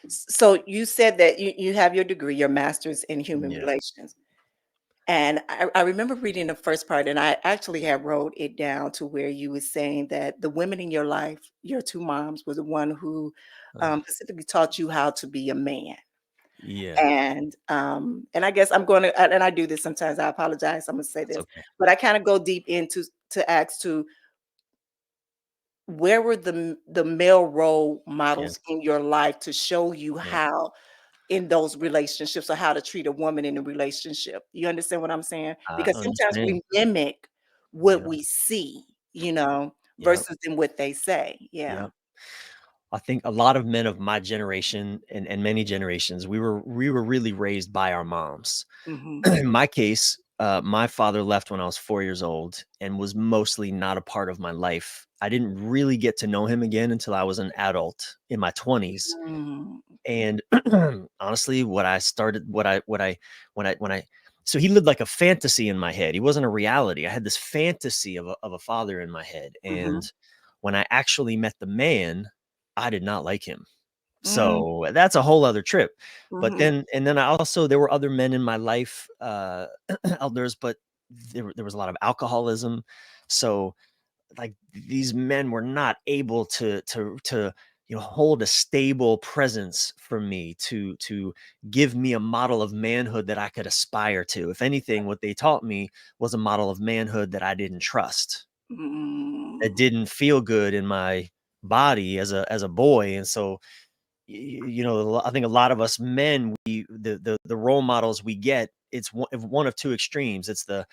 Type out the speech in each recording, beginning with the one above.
So you said that you have your degree, your master's in human Yeah. relations. And I remember reading the first part, and I actually had wrote it down to where you were saying that the women in your life, your two moms, were the one who Uh, specifically taught you how to be a man. yeah. And I guess I'm going to, and I do this sometimes. I apologize. I'm going to say That's this, okay. but I kind of go deep into to ask to where were the male role Yeah. models in your life to show you Yeah. how in those relationships or how to treat a woman in a relationship. You understand what I'm saying? I Because sometimes understand. we mimic what Yep. we see, Yep. versus than what they say. Yeah. Yep. I think a lot of men of my generation and many generations, we were really raised by our moms. Mhm. In my case, my father left when I was 4 years old and was mostly not a part of my life. I didn't really get to know him again until I was an adult in my 20s. Mm. And honestly, what I started, what I, when I, so he lived like a fantasy in my head. He wasn't a reality. I had this fantasy of a father in my head. And Mhm. when I actually met the man, I did not like him. Mm. So that's a whole other trip. But Mhm. then I also, there were other men in my life, elders, but there was a lot of alcoholism. So like these men were not able to hold a stable presence for me to give me a model of manhood that I could aspire to. If anything, what they taught me was a model of manhood that I didn't trust, that Mm. didn't feel good in my body as a boy. And so I think a lot of us men, the role models we get, it's one of two extremes. It's the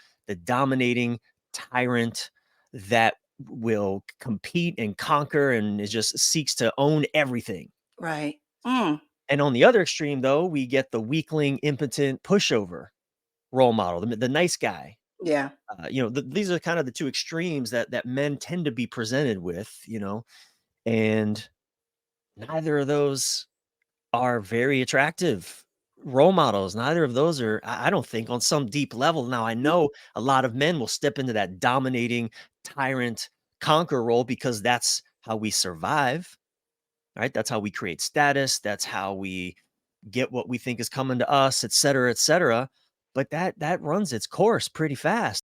dominating tyrant that will compete and conquer and it just seeks to own everything. Right. Mm. And on the other extreme, though, we get the weakling, impotent pushover role model, the nice guy. Yeah. These are kind of the two extremes that men tend to be presented with, and neither of those are very attractive role models. Neither of those are, I don't think, on some deep level. Now, I know a lot of men will step into that dominating tyrant conqueror role because that's how we survive, right? That's how we create status. That's how we get what we think is coming to us, et cetera, et cetera. But that runs its course pretty fast.